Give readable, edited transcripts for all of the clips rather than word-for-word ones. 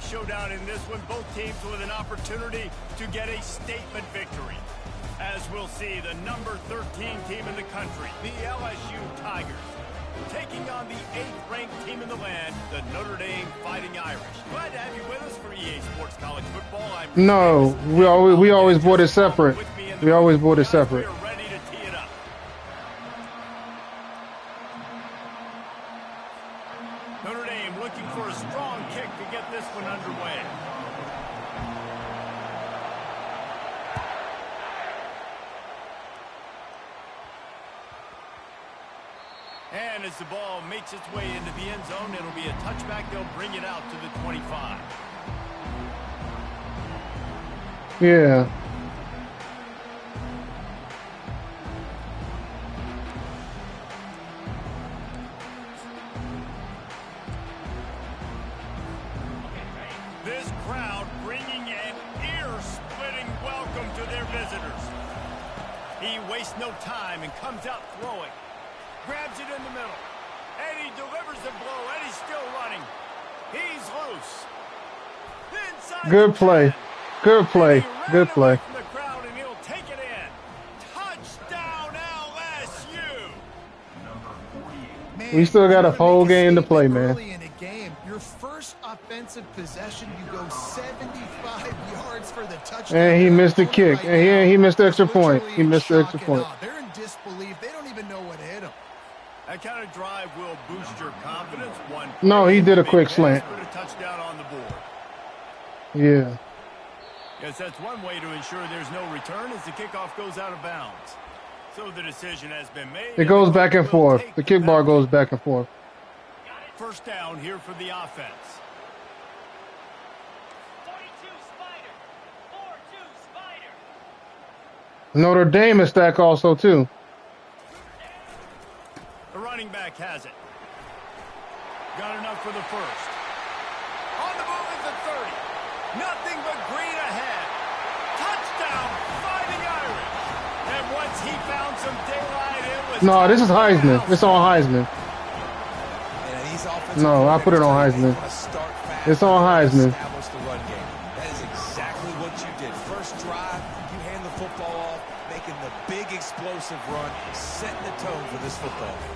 showdown in this one. Both teams with an opportunity to get a statement victory. As we'll see, the number 13 team in the country, the LSU Tigers, taking on the 8th-ranked team in the land, the Notre Dame Fighting Irish. Glad to have you with us for EA Sports College Football. No, we always bought it separate. We always bought it separate. We're ready to tee it up. Notre Dame looking for a strong kick to get this one underway. And as the ball makes its way into the end zone, it'll be a touchback. They'll bring it out to the 25. Yeah. This crowd bringing an ear-splitting welcome to their visitors. He wastes no time and comes out throwing. Grabs it in the middle. And he delivers the blow, and he's still running. He's loose. Inside Good play. Good play. Good play. From the crowd, and he'll take it in. Touchdown, LSU. We still got a whole game to play, man. Early in a game, your first offensive possession, you go 75 yards for the touchdown. And he missed the kick. And he missed the extra point. He missed the extra point. They're in disbelief. They don't even know what hit them. That kind of drive will boost your confidence. No, he did a quick slant. Put a touchdown on the board. Yeah. Guess that's one way to ensure there's no return as the kickoff goes out of bounds. So the decision has been made. It goes back and forth. The kick bar goes back and forth. First down here for the offense. 42 Spider. 4-2 Spider. Notre Dame is stacked also, too. The running back has it. Got enough for the first. On the move at the 30. Nothing but green ahead. Touchdown, Fighting Irish. And once he found some daylight, it was... No, this is Heisman. It's on Heisman. No, I put it on Heisman. It's on Heisman. Establish the run game. That is exactly what you did. First drive, you hand the football off, making the big explosive run, setting the tone for this football game.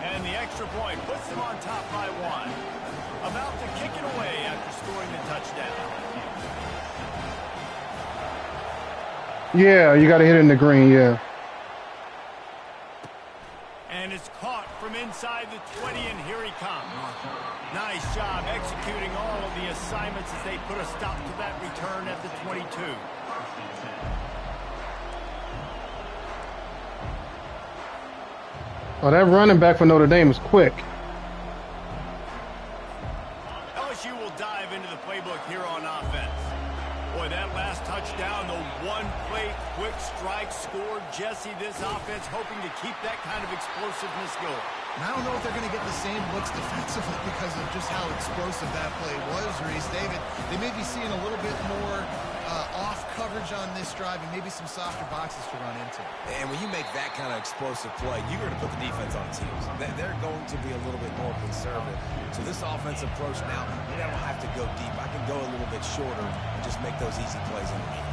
And the extra point puts them on top by 1. About to kick it away after scoring the touchdown. Yeah, you got to hit it in the green, yeah. And it's caught from inside the 20, and here he comes. Nice job executing all of the assignments as they put a stop to that return at the 22. Oh, that running back for Notre Dame is quick. LSU will dive into the playbook here on offense. Boy, that last touchdown, the one-play quick strike scored. Jesse, this offense hoping to keep that kind of explosiveness going. And I don't know if they're going to get the same looks defensively because of just how explosive that play was, Reese. David, they may be seeing a little bit more off coverage on this drive and maybe some softer boxes to run into. And when you make that kind of explosive play, you're going to put the defense on teams. They're going to be a little bit more conservative. So this offensive approach now, you don't have to go deep. I can go a little bit shorter and just make those easy plays underneath.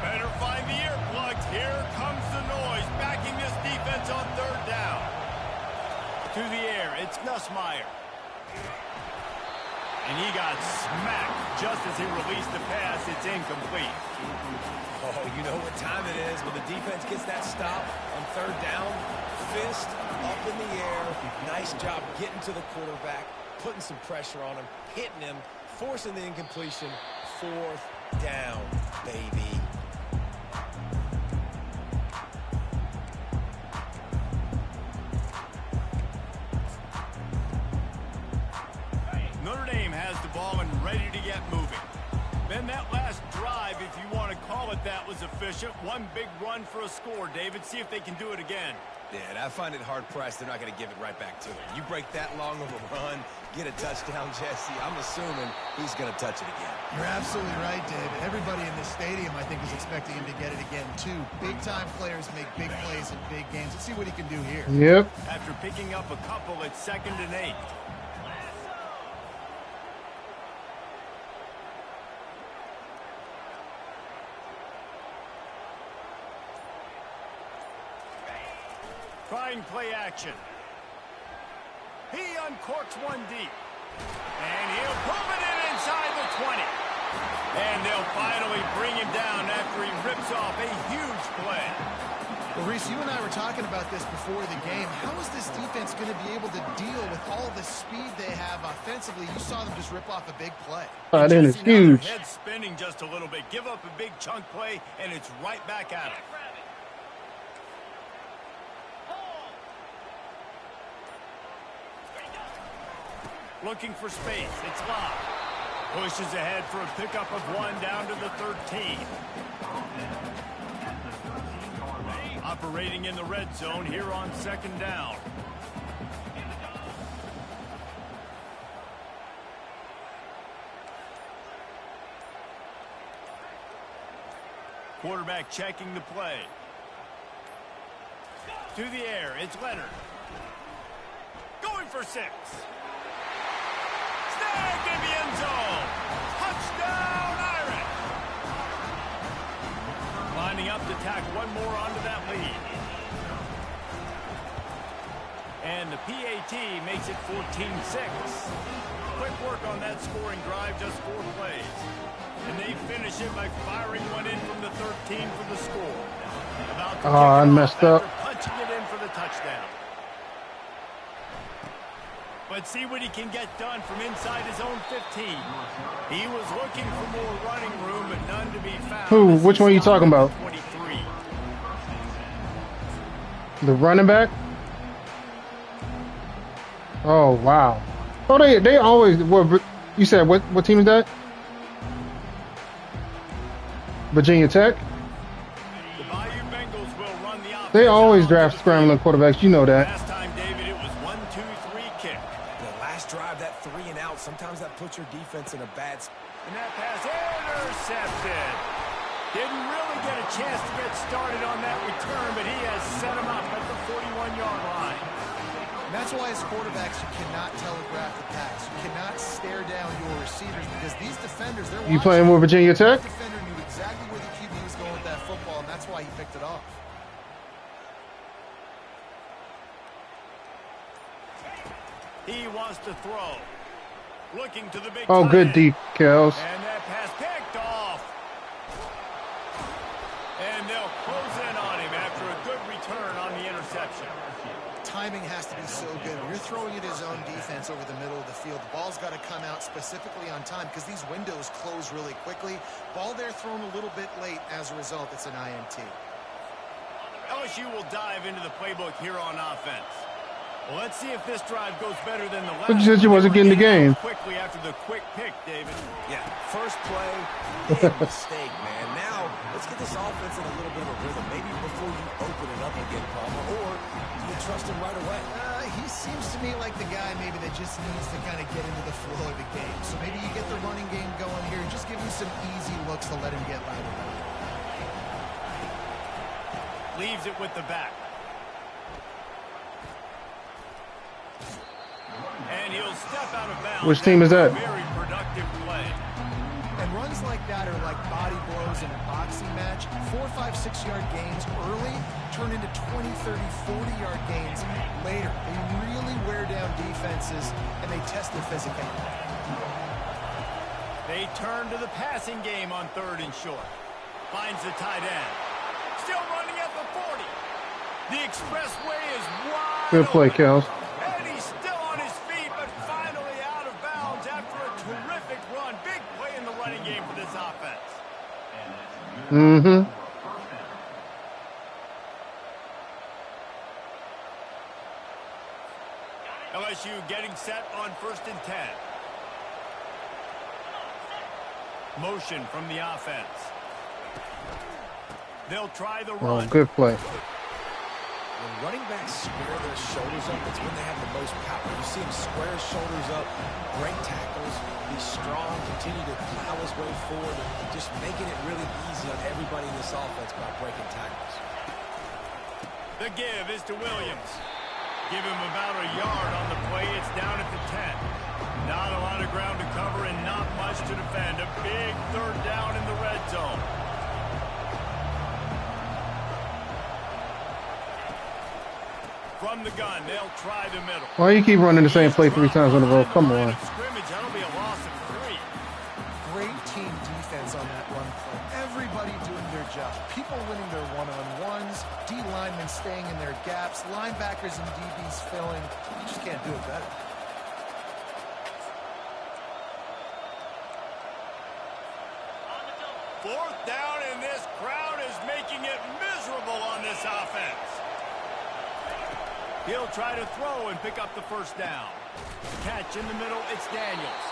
Better find the earplugs. Here comes the noise, backing this defense on third down. To the air, it's Nussmeier. And he got smacked just as he released the pass. It's incomplete. Oh, you know what time it is when the defense gets that stop on third down. Fist up in the air. Nice job getting to the quarterback, putting some pressure on him, hitting him, forcing the incompletion. Fourth down, baby. Notre Dame has the ball and ready to get moving. Then that last drive, if you want to call it that, was efficient. One big run for a score, David. See if they can do it again. Yeah, and I find it hard-pressed. They're not going to give it right back to him. You break that long of a run, get a touchdown, Jesse, I'm assuming he's going to touch it again. You're absolutely right, David. Everybody in this stadium, I think, is expecting him to get it again, too. Big-time players make big plays in big games. Let's see what he can do here. Yep. After picking up a couple, it's 2nd and 8. Trying play action. He uncorks one deep. And he'll put it in inside the 20. And they'll finally bring him down after he rips off a huge play. Well, Reese, you and I were talking about this before the game. How is this defense going to be able to deal with all the speed they have offensively? You saw them just rip off a big play. That is Jesse, now their huge. head's spinning just a little bit. Give up a big chunk play, and it's right back at him. Looking for space. It's Locke. Pushes ahead for a pickup of 1 down to the 13. Operating in the red zone here on 2nd down. Quarterback checking the play. To the air, it's Leonard. Going for 6. Snagged in the end zone. Touchdown, Irish. Lining up to tack one more onto that lead. And the PAT makes it 14-6. Quick work on that scoring drive, just 4 plays. And they finish it by firing one in from the 13 for the score. About to I messed up. punching it in for the touchdown. But see what he can get done from inside his own 15. He was looking for more running room, but none to be found. Who? Which one are you talking about? 23. The running back? Oh, wow. Oh, they always... What, you said, what team is that? Virginia Tech? The Bayou Bengals will run the offense. They always draft scrambling quarterbacks. You know that. Last time, David, it was 1-2-3 kick. The last drive, that 3 and out, sometimes that puts your defense in a bad spot. And that pass intercepted. Didn't really get a chance to get started on that return, but he has set him up at the 41-yard line. And that's why as quarterbacks, you cannot telegraph the pass. You cannot stare down your receivers because these defenders, they're You playing with Virginia Tech? The defender knew exactly where the QB was going with that football, and that's why he picked it off. He wants to throw. Looking to the big Oh, good tight end. decals. And that pass picked off. And they'll close in on him after a good return on the interception. Timing has to be so good. When you're throwing at his own defense over the middle of the field, the ball's got to come out specifically on time because these windows close really quickly. Ball there thrown a little bit late. As a result, it's an INT. LSU will dive into the playbook here on offense. Well, let's see if this drive goes better than the last. But you said you wasn't getting the game. Quickly after the quick pick, David. Yeah, first play, big mistake, man. Now, let's get this offense in a little bit of a rhythm. Maybe before you open it up again, Palmer, or do you trust him right away? He seems to me like the guy maybe that just needs to kind of get into the flow of the game. So maybe you get the running game going here. Just give him some easy looks to let him get louder. Leaves it with the back. And he'll step out of bounds. Which team is that? Very productive play. And runs like that are like body blows in a boxing match. 4, 5, 6-yard gains early turn into 20, 30, 40-yard gains later. They really wear down defenses, and they test their physicality. They turn to the passing game on 3rd and short. Finds the tight end. Still running at the 40. The expressway is wide Good play, open. Kels. And he's still on his feet, but finally out of bounds after a terrific run. Big play in the running game for this offense. Mm-hmm. LSU getting set on 1st and 10. Motion from the offense. They'll try the Oh, run. good play. When running backs square their shoulders up, it's when they have the most power. You see him square his shoulders up, break tackles, be strong, continue to plow his way forward, just making it really easy on everybody in this offense by breaking tackles. The give is to Williams. Give him about a yard on the play. It's down at the 10. Not a lot of ground to cover and not much to defend. A big 3rd down in the red zone. From the gun, they'll try the middle. Why you keep running the same play 3 times in a row? Come on. Scrimmage, that'll be a loss of 3. Great team defense on that run play. Everybody doing their job. People winning their one-on-ones, D linemen staying in their gaps, linebackers and DBs filling. You just can't do it better. Fourth down, and this crowd is making it miserable on this offense. He'll try to throw and pick up the first down. Catch in the middle, it's Daniels.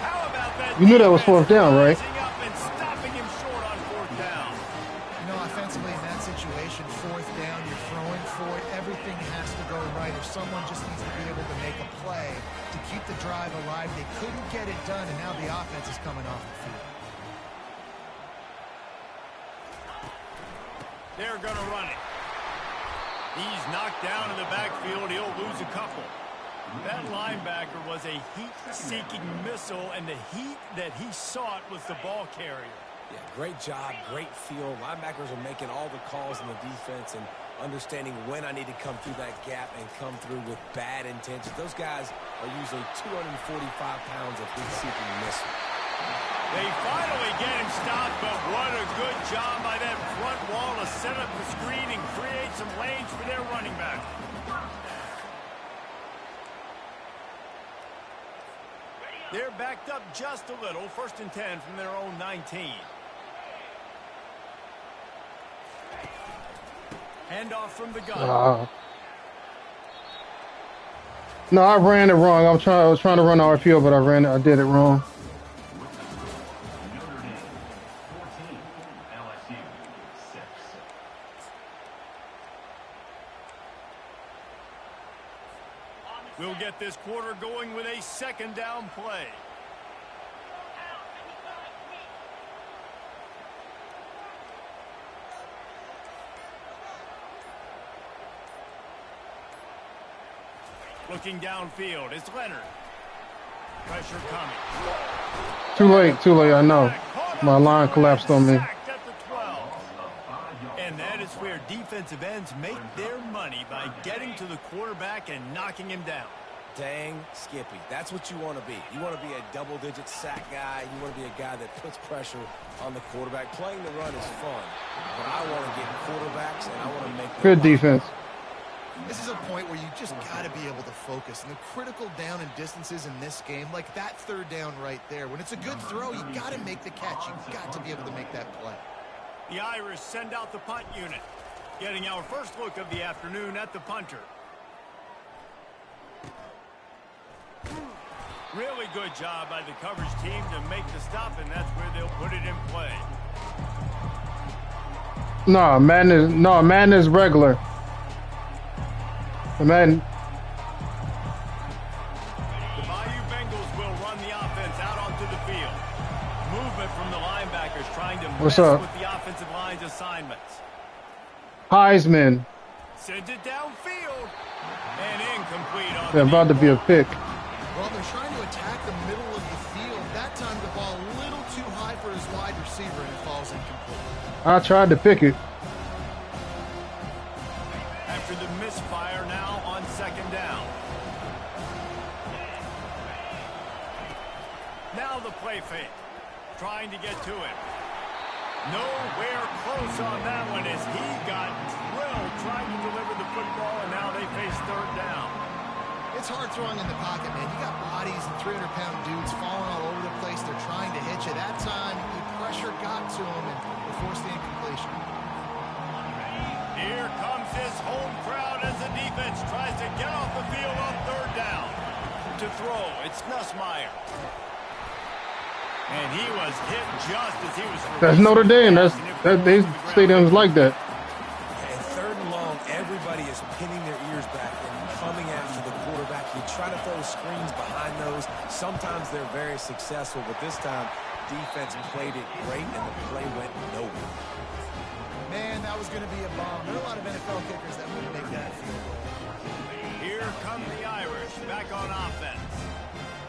How about that? You knew that was 4th down, right? Up and stopping him short on 4th down. You know, offensively in that situation, 4th down, you're throwing for it. Everything has to go right, or someone just needs to be able to make a play to keep the drive alive. They couldn't get it done, and now the offense is coming off the field. They're going to run it. He's knocked down in the backfield. He'll lose a couple. That linebacker was a heat-seeking missile, and the heat that he sought was the ball carrier. Yeah, great job, great feel. Linebackers are making all the calls in the defense and understanding when I need to come through that gap and come through with bad intentions. Those guys are usually 245 pounds of heat-seeking missile. They finally get him stopped, but what a good job by that front wall to set up the screen and create some lanes for their running back. They're backed up just a little. 1st and 10 from their own 19. Handoff from the gun. No, I ran it wrong. I was trying to run RPO, but I did it wrong. We'll get this quarter going with a 2nd down play. Looking downfield, it's Leonard. Pressure coming. Too late, I know. My line collapsed on me. And that is where defensive ends make their money, by getting to the quarterback and knocking him down. Dang, Skippy. That's what you want to be. You want to be a double-digit sack guy. You want to be a guy that puts pressure on the quarterback. Playing the run is fun, but I want to get quarterbacks, and I want to make good defense. This is a point where you just got to be able to focus. And the critical down and distances in this game, like that 3rd down right there, when it's a good throw, you got to make the catch. You've got to be able to make that play. The Irish send out the punt unit, getting our first look of the afternoon at the punter. Really good job by the coverage team to make the stop, and that's where they'll put it in play. No, Madden is regular. The Madden. The Bayou Bengals will run the offense out onto the field. Movement from the linebackers trying to mess with the offensive line's assignments. Heisman. Sends it downfield. And incomplete on They're about to be a pick. Well, they're trying to attack the middle of the field. That time the ball a little too high for his wide receiver, and it falls incomplete. I tried to pick it. After the misfire, now on 2nd down. Now the play fake. Trying to get to it. Nowhere close on that one as he got drilled trying to deliver the football, and now they face 3rd down. It's hard throwing in the pocket, man. You got bodies and 300-pound dudes falling all over the place. They're trying to hit you. That time, the pressure got to him and they forced the incompletion. Here comes his home crowd as the defense tries to get off the field on 3rd down. To throw, it's Nussmeier. And he was hit just as he was... That's Notre Dame. These stadiums like that. And 3rd and long, everybody is pinning their ears back and coming after the quarterback. You try to throw screens behind those. Sometimes they're very successful, but this time, defense played it great, and the play went nowhere. Man, that was going to be a bomb. There are a lot of NFL kickers that wouldn't make that field goal. Here come the Irish back on offense.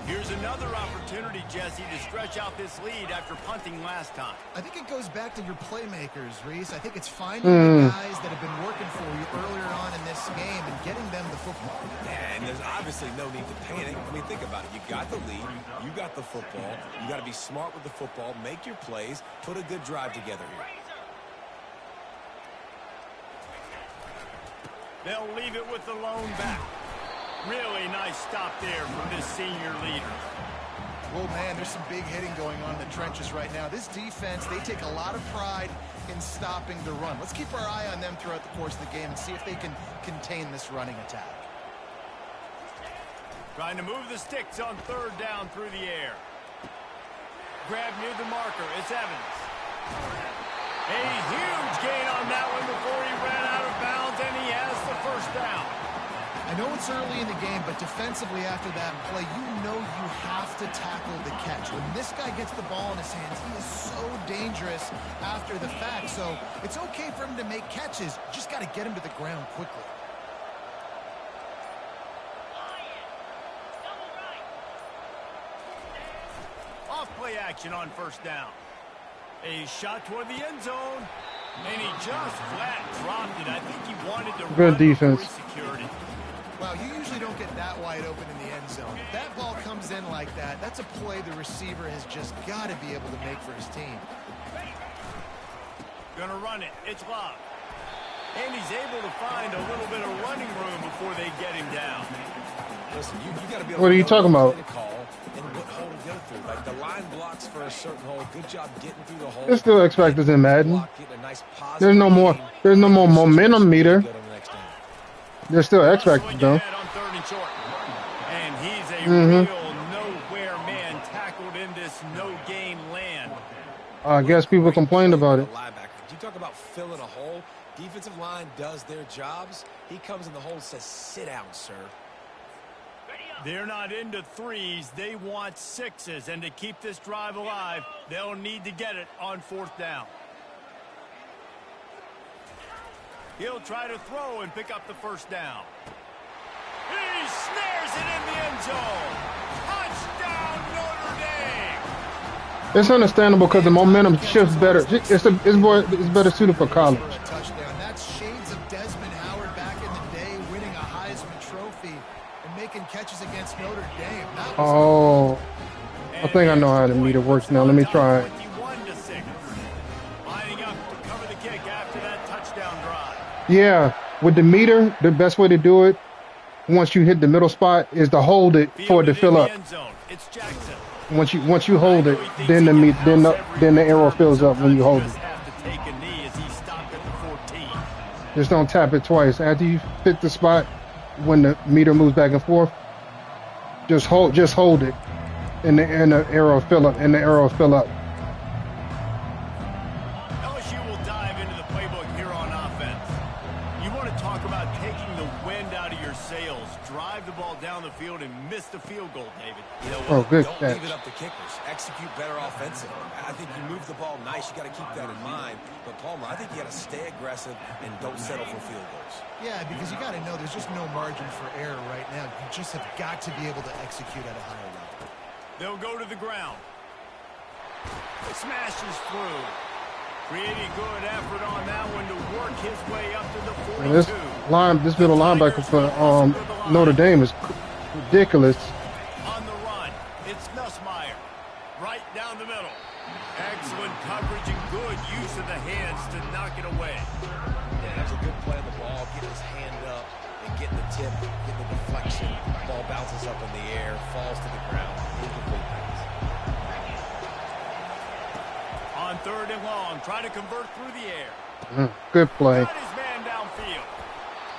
Here's another opportunity, Jesse, to stretch out this lead after punting last time. I think it goes back to your playmakers, Reese. I think it's finding the guys that have been working for you earlier on in this game and getting them the football. Yeah, and there's obviously no need to panic. I mean, think about it. You got the lead. You got the football. You got to be smart with the football. Make your plays. Put a good drive together here. They'll leave it with the lone back. Really nice stop there from this senior leader. Well, man, there's some big hitting going on in the trenches right now. This defense, they take a lot of pride in stopping the run. Let's keep our eye on them throughout the course of the game and see if they can contain this running attack. Trying to move the sticks on third down through the air. Grab near the marker. It's Evans. A huge gain on that one before he ran out of bounds, and he has the first down. I know it's early in the game, but defensively after that play, you know you have to tackle the catch. When this guy gets the ball in his hands, he is so dangerous after the fact. So it's okay for him to make catches. You just got to get him to the ground quickly. Off-play action on first down. A shot toward the end zone, and he just flat dropped it. I think he wanted to Good defense. Security. Wow, you usually don't get that wide open in the end zone. If that ball comes in like that, that's a play the receiver has just got to be able to make for his team. Gonna run it. It's Love. And he's able to find a little bit of running room before they get him down. Listen, you got to be able What to are you talking about? And what hole to go through. Like the line blocks for a certain hole. Good job getting through the hole. They still expect us in Madden. There's no more momentum meter. They're still expected though. And he's a real nowhere man tackled in this no-gain land. I guess people complained about it. You talk about filling a hole. Defensive line does their jobs. He comes in the hole and says, "Sit down, sir." They're not into threes. They want sixes. And to keep this drive alive, they'll need to get it on fourth down. He'll try to throw and pick up the first down. He snares it in the end zone. Touchdown, Notre Dame. It's understandable because the momentum shifts better. It's better suited for college. Touchdown. That's shades of Desmond Howard back in the day, winning a Heisman Trophy and making catches against Notre Dame. Oh, I think I know how the meter works now. Let me try it. Lining up to cover the kick after that touchdown drive. Yeah, with the meter, the best way to do it, once you hit the middle spot, is to hold it for it to fill up. It's Jackson. Once you hold it, then the arrow fills up when you hold it. Just don't tap it twice. After you hit the spot, when the meter moves back and forth, just hold it, and the arrow fill up, LSU will dive into the playbook here on offense. You want to talk about taking the wind out of your sails. Drive the ball down the field and miss the field goal, David. You know what? Oh, good Don't catch. leave it up to kickers. Execute better offensively. I think you move the ball nice. You got to keep that in mind. But Palmer, I think you got to stay aggressive and don't settle for field goals. Yeah, because you got to know there's just no margin for error right now. You just have got to be able to execute at a higher level. They'll go to the ground. Smashes through. Creating good effort on that one to work his way up to the 42. This middle linebacker for Notre Dame is ridiculous. On the run, it's Nussmeier. Right down the middle. Excellent coverage and good use of the hands to knock it away. Yeah, that was a good play on the ball. Get his hand up and get the tip, get the deflection. Ball bounces up in the air, falls to the ground. Incomplete pass. On third and long, try to convert through the air. Good play. Got his man downfield.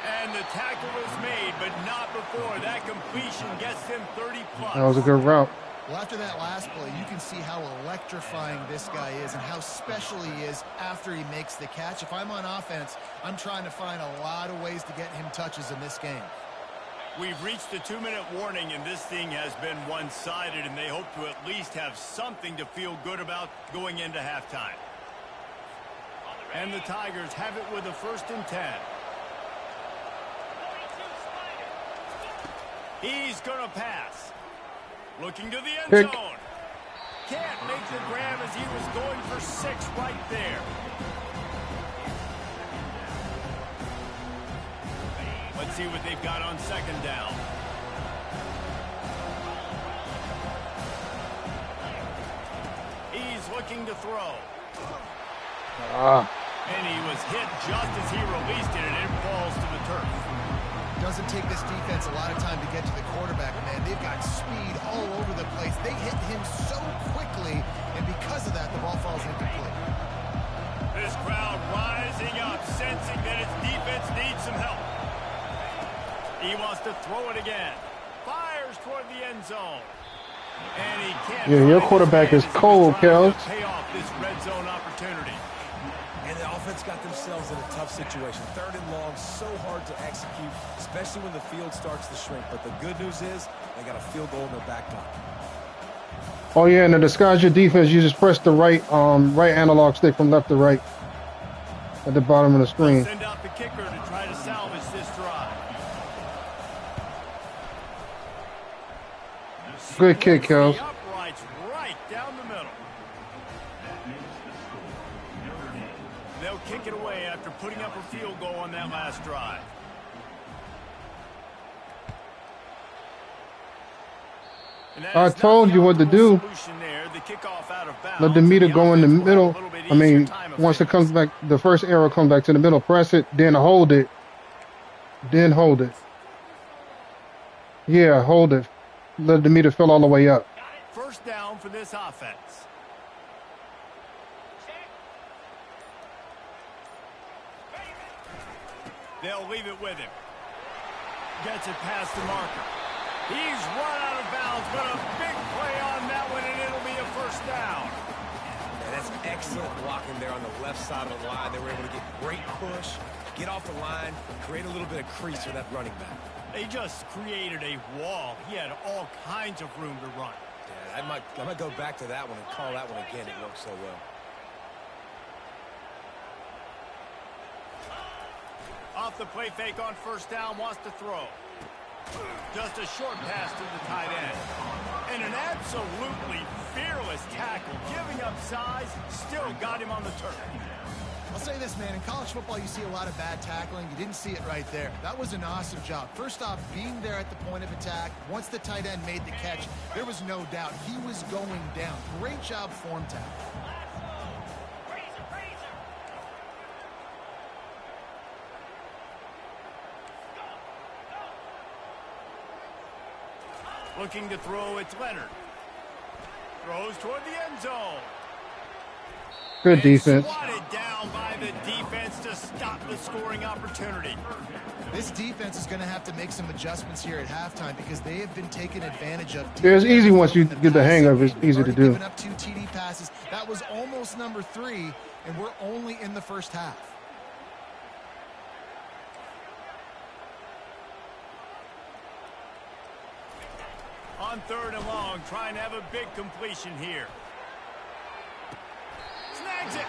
And the tackle is made, but not before that completion gets him 30+. That was a good route. Well, after that last play, you can see how electrifying this guy is and how special he is after he makes the catch. If I'm on offense, I'm trying to find a lot of ways to get him touches in this game. We've reached the 2-minute warning, and this thing has been one-sided, and they hope to at least have something to feel good about going into halftime. And the Tigers have it with a 1st and 10. He's going to pass. Looking to the end Pick. zone. Can't make the grab as he was going for 6 right there. Let's see what they've got on 2nd down. He's looking to throw. And he was hit just as he released it, and it falls to the turf. Doesn't take this defense a lot of time to get to the quarterback, man. They've got speed all over the place. They hit him so quickly, and because of that, the ball falls incomplete. This crowd rising up, sensing that its defense needs some help. He wants to throw it again. Fires toward the end zone. And he can't. Yeah, your quarterback is cold, Kels. Pay off this red zone opportunity. And the offense got themselves in a tough situation. 3rd and long, so hard to execute, especially when the field starts to shrink. But the good news is they got a field goal in their back pocket. Oh yeah, and to disguise your defense, you just press the right analog stick from left to right at the bottom of the screen. Send out the kicker to try to salvage this drive. Good kick, Kels. The uprights right down the middle. They'll kick it away after putting up a field goal on that last drive. I told you what to do. Let the meter go in the middle. I mean, once it comes back, the first arrow comes back to the middle, press it, then hold it. Then hold it. Yeah, hold it. Let the meter fill all the way up. 1st down for this offense. They'll leave it with him. Gets it past the marker. He's run out of bounds, but a big play on that one, and it'll be a 1st down. And that's excellent blocking there on the left side of the line. They were able to get great push, get off the line, create a little bit of crease for that running back. They just created a wall. He had all kinds of room to run. Yeah, I might go back to that one and call that one again. It worked so well. Off the play fake on 1st down, wants to throw. Just a short pass to the tight end. And an absolutely fearless tackle, giving up size, still got him on the turf. I'll say this, man. In college football, you see a lot of bad tackling. You didn't see it right there. That was an awesome job. First off, being there at the point of attack. Once the tight end made the catch, there was no doubt he was going down. Great job form tackle. Looking to throw, it's Leonard. Throws toward the end zone. Good defense. Swatted down by the defense to stop the scoring opportunity. This defense is going to have to make some adjustments here at halftime because they have been taken advantage of. Yeah, it's easy once you get the hang of it. It's easy to do. Giving up 2 TD passes. That was almost number 3, and we're only in the 1st half. On 3rd and long, trying to have a big completion here. Snags it.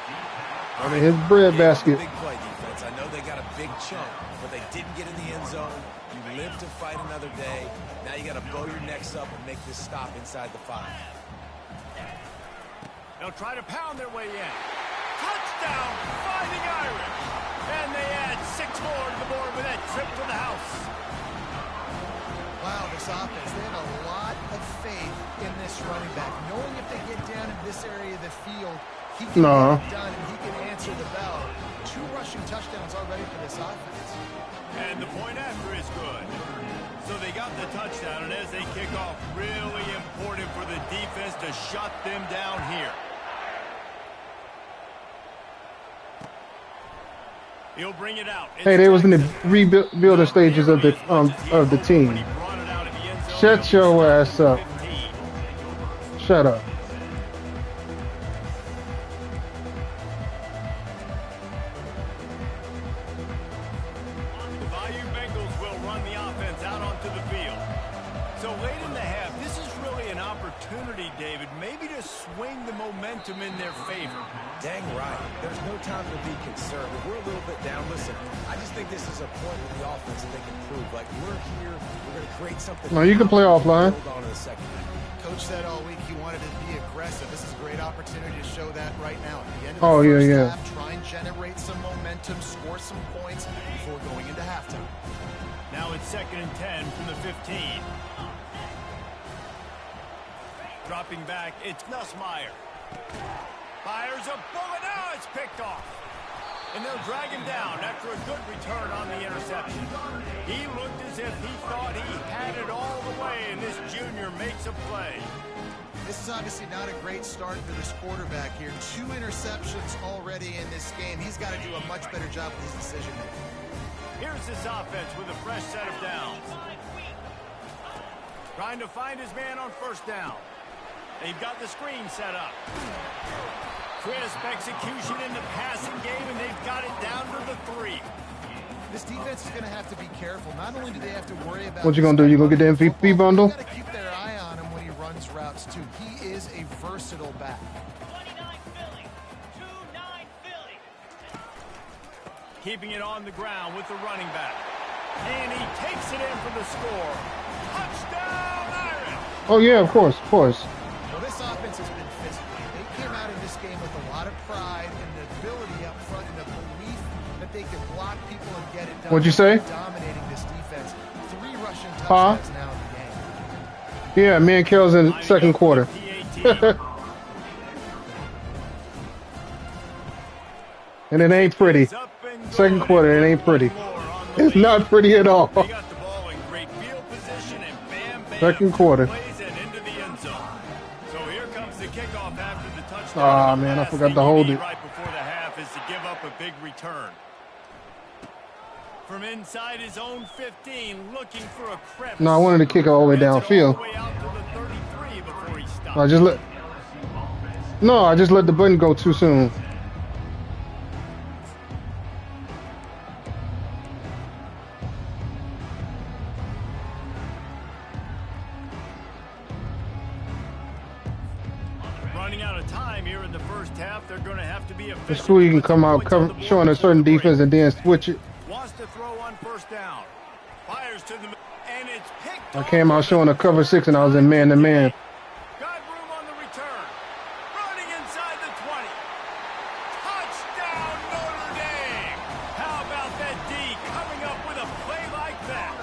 I mean, his bread basket. Big play defense. I know they got a big chunk, but they didn't get in the end zone. You live to fight another day. Now you got to bow your necks up and make this stop inside the 5. They'll try to pound their way in. Touchdown, Fighting Irish. And they add 6 more to the board with that trip to the house. Wow, this offense, they have a lot of faith in this running back. Knowing if they get down in this area of the field, he can get it done and he can answer the bell. 2 rushing touchdowns already for this offense. And the point after is good. So they got the touchdown, and as they kick off, really important for the defense to shut them down here. He'll bring it out. Hey, they was in the rebuilding stages of the team. Shut your ass up. Shut up. The Bayou Bengals will run the offense out onto the field. So late in the half, this is really an opportunity, David, maybe to swing the momentum in their favor. Dang right. There's no time to be concerned. If we're a little bit down, listen, I just think this is a point with the offense that they can prove. Like, we're here, we're going to create something. No, you can play offline. Hold on to the second half. Coach said all week he wanted to be aggressive. This is a great opportunity to show that right now. At the end of the first half, try and generate some momentum, score some points before going into halftime. Now it's 2nd and 10 from the 15. Dropping back, it's Nussmeier. Fires a bullet. Now it's picked off. And they'll drag him down after a good return on the interception. He looked as if he thought he had it all the way, and this junior makes a play. This is obviously not a great start for this quarterback here. 2 interceptions already in this game. He's got to do a much better job with his decision-making. Here's this offense with a fresh set of downs. Trying to find his man on 1st down. They've got the screen set up. Crisp execution in the passing game, and they've got it down to the 3. This defense is going to have to be careful. Not only do they have to worry about... What you going to do? You going to get the MVP bundle? They've got to keep their eye on him when he runs routes, too. He is a versatile back. 29 Philly. 2-9 Philly. Keeping it on the ground with the running back. And he takes it in for the score. Touchdown, Iron! Oh, yeah, of course, of course. Well, this offense has been physical. They came out in this game with a lot of pride and the ability up front and the belief that they could block people and get it done. What'd you say? Dominating this defense. 3 rushing touchdowns now in the game. Yeah, me and Kel's in 2nd quarter. And it ain't pretty. 2nd quarter, it ain't pretty. It's not pretty at all. 2nd quarter. Ah, man, I forgot to hold it. Right before the half is to give up a big return. From inside his own 15, looking for a crevice. No, I wanted to kick it all the way downfield. I just let the button go too soon. Running out of time here in the first half, they're going to have to be efficient. It's cool you can come out showing a certain defense and then switch it. Wants to throw on 1st down. Fires to the and it's picked. I came out showing a cover 6 and I was in man-to-man. Got room on the return. Running inside the 20. Touchdown, Notre Dame. How about that D coming up with a play like that?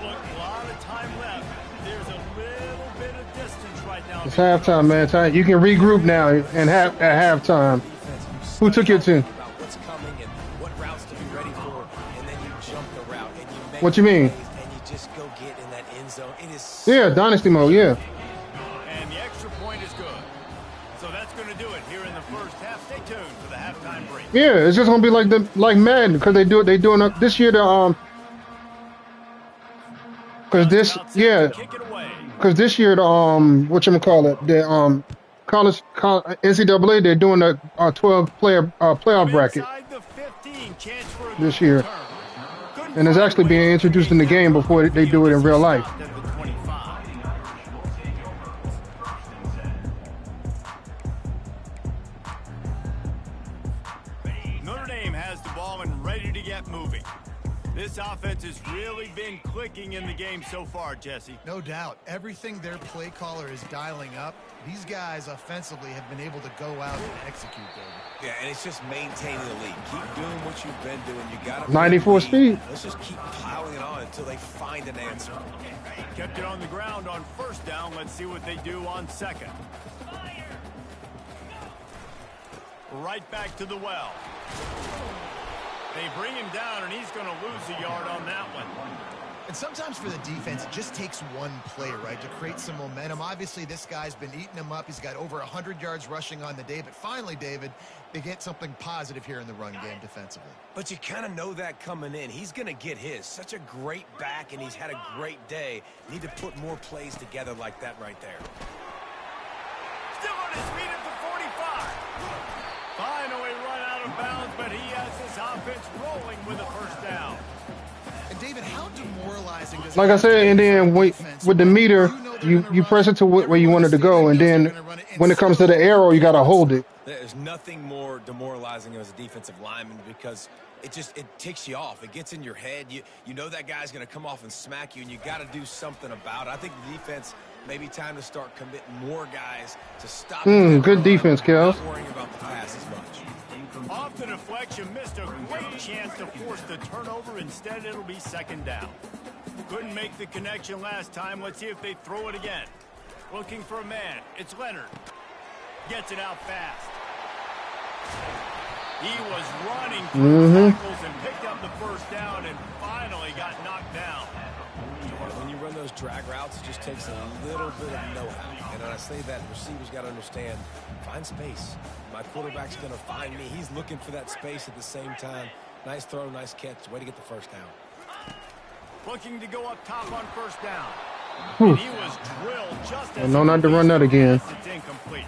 Look, a lot of time left. There's a little bit of distance right now. It's halftime, man. You can regroup now and at halftime. Who took your team? What you mean? And you just go get in that end zone. It is yeah, dynasty mode, yeah. And the extra point is good. So that's going to do it here in the first half. Stay tuned for the halftime break. Yeah, it's just gonna be like Madden because they doing this year because this year the whatchamacallit, the college NCAA, they're doing a 12-player playoff bracket this year. And it's actually being introduced in the game before they do it in real life. Notre Dame has the ball and ready to get moving. This offense has really been clicking in the game so far, Jesse. No doubt. Everything their play caller is dialing up, these guys offensively have been able to go out and execute, David. Yeah, and it's just maintaining the lead. Keep doing what you've been doing. You got to 94 speed. Let's just keep piling it on until they find an answer. Kept it on the ground on 1st down. Let's see what they do on 2nd. Right back to the well. They bring him down, and he's going to lose a yard on that one. And sometimes for the defense, it just takes one play, right, to create some momentum. Obviously, this guy's been eating them up. He's got over 100 yards rushing on the day. But finally, David, they get something positive here in the run game defensively. But you kind of know that coming in. He's going to get his. Such a great back, and he's had a great day. Need to put more plays together like that right there. Still on his feet at the 45. Finally run out of bounds, but he has this offense rolling with a 1st down. And David, how demoralizing does like I said, and then with the meter, you press it to where you want it to go, and then when it comes to the arrow, you got to hold it. There's nothing more demoralizing as a defensive lineman because it ticks you off. It gets in your head. You know that guy's going to come off and smack you, and you got to do something about it. I think the defense Maybe time to start committing more guys to stop. Good defense, Kels. Not worrying about the pass as much. Off the deflection, missed a great chance to force the turnover. Instead, it'll be second down. Couldn't make the connection last time. Let's see if they throw it again. Looking for a man. It's Leonard. Gets it out fast. He was running through tackles and picked up the first down and finally got knocked down. When you run those drag routes, it just takes a little bit of know-how. And when I say that, receivers got to understand, find space. My quarterback's going to find me. He's looking for that space at the same time. Nice throw, nice catch. Way to get the first down. Looking to go up top on first down. And he was drilled just as no, not to run that again. It's incomplete.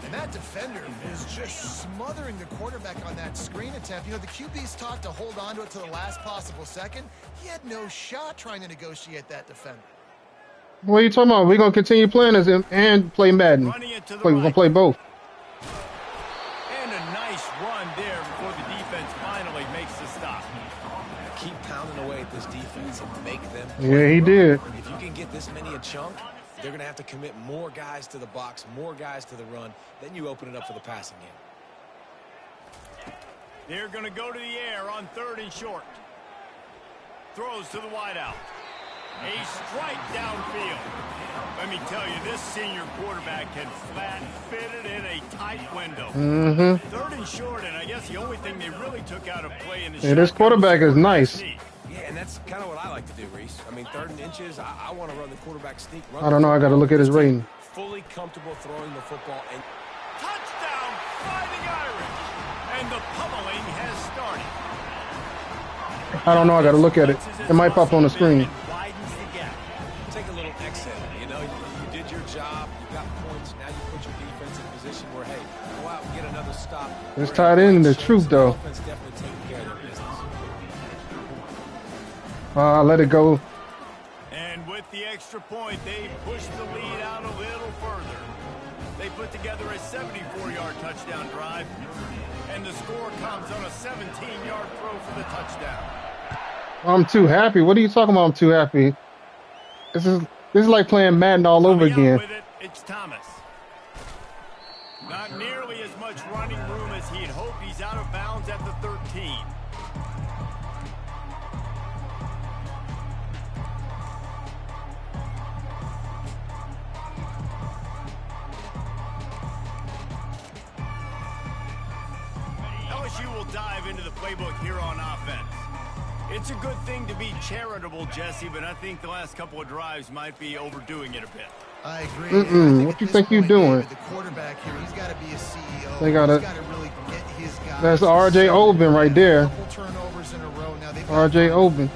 And that defender was just smothering the quarterback on that screen attempt. You know, the QB's taught to hold on to it to the last possible second. He had no shot trying to negotiate that defender. What are you talking about? We're going to continue playing as him and play Madden. We're going to play both. And a nice run there before the defense finally makes the stop. Keep pounding away at this defense and make them play. Yeah, he did. If you can get this many a chunk, they're going to have to commit more guys to the box, more guys to the run. Then you open it up for the passing game. They're going to go to the air on 3rd and short. Throws to the wideout. A strike downfield. Let me tell you, this senior quarterback can flat fit it in a tight window. 3rd and short, and I guess the only thing they really took out of play in the Yeah, this quarterback is nice. Yeah, and that's kind of what I like to do, Reese. I mean, 3rd and inches, I want to run the quarterback sneak. I don't know. I got to look at his rating. Fully comfortable throwing the football. And touchdown, Fighting Irish. And the pummeling has started. I don't know. I got to look at it. It might pop on the screen. Widens the gap. Take a little exit. You know, you did your job. You got points. Now you put your defense in a position where, hey, go out and get another stop. It's tied in the truth, though. Offense definitely taking care of their business. Let it go. And with the extra point, they push the lead out a little further. They put together a 74-yard touchdown drive, and the score comes on a 17-yard throw for the touchdown. I'm too happy. What are you talking about? I'm too happy. This is like playing Madden all over again. With it, it's Thomas. Not nearly as much running room as he'd hoped. He's out of bounds at the 13. LSU will dive into the playbook here on offense. It's a good thing to be charitable, Jesse, but I think the last couple of drives might be overdoing it a bit. I agree. What you think you're doing? The quarterback here, he's got to be a CEO. They gotta really get his guys. That's R.J. Oben right there. Couple turnovers in a row. Now R.J. Oben.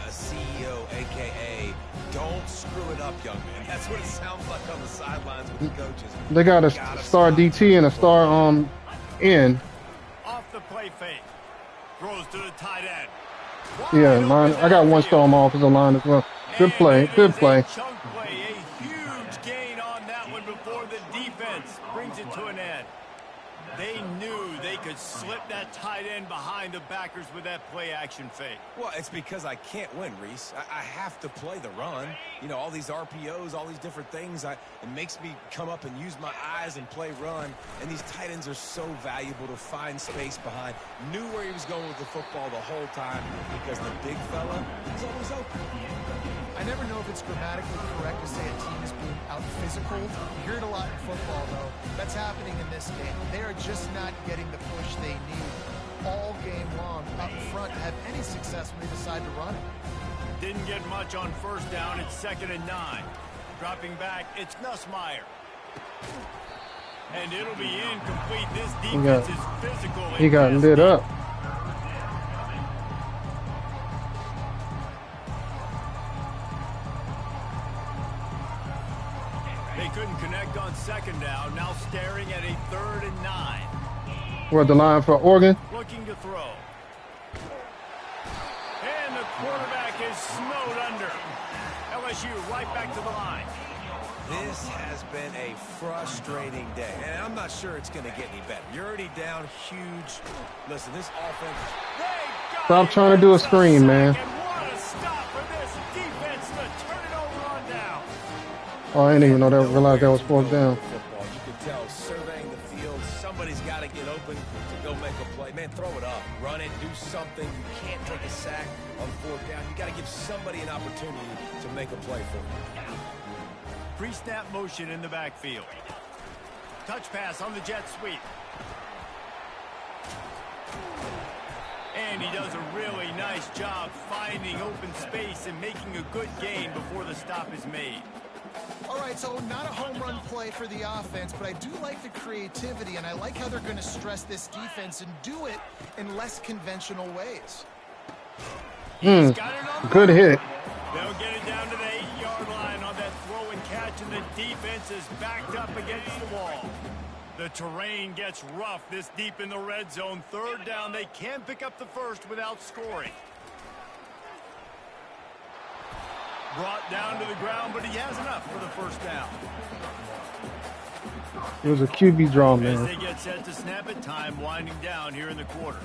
CEO, a.k.a. don't screw it up, young man. That's what it sounds like on the sidelines with the coaches. They got a star DT and a star N. Off the play fake. Throws to the tight end. Yeah, line. I got one star off as a line as well. Good play. Good play. Chunk play. A huge gain on that one before the defense brings it to an end. They knew they could slip that tight end behind the backers with that play action fake. Well, it's because I can't win, Reese. I have to play the run. You know, all these RPOs, all these different things. It makes me come up and use my eyes and play run. And these tight ends are so valuable to find space behind. Knew where he was going with the football the whole time because the big fella is always open. I never know if it's grammatically correct to say a team is being out-physical. You hear it a lot in football, though. That's happening in this game. They are just not getting the push they need all game long up front to have any success when they decide to run it. Didn't get much on first down. It's 2nd and 9. Dropping back, it's Nussmeier. And it'll be incomplete. This defense is physical. He got lit up. They couldn't connect on 2nd down. Now staring at a 3rd and 9. We're at the line for Oregon. Looking to throw. And the quarterback is snowed under. LSU right back to the line. This has been a frustrating day, and I'm not sure it's going to get any better. You're already down huge. Listen, this offense... Stop trying to do a screen, man. And what a stop for this defense to turn it over on down. Oh, I didn't even know that. Realize that was fourth down. Football. You could tell surveying the field. Somebody's got to get open to go make a play. Man, throw it up, run it, do something. You can't take a sack on fourth down. You got to give somebody an opportunity to make a play for you. Pre-snap motion in the backfield. Touch pass on the jet sweep. And he does a really nice job finding open space and making a good gain before the stop is made. All right, so not a home run play for the offense, but I do like the creativity, and I like how they're going to stress this defense and do it in less conventional ways. Good hit. They'll get it down to the 8-yard line on that throw and catch, and the defense is backed up against the wall. The terrain gets rough this deep in the red zone. Third down, they can pick up the first without scoring. Brought down to the ground, but he has enough for the first down. It was a QB draw, As man. they get set to snap it, time winding down here in the quarter.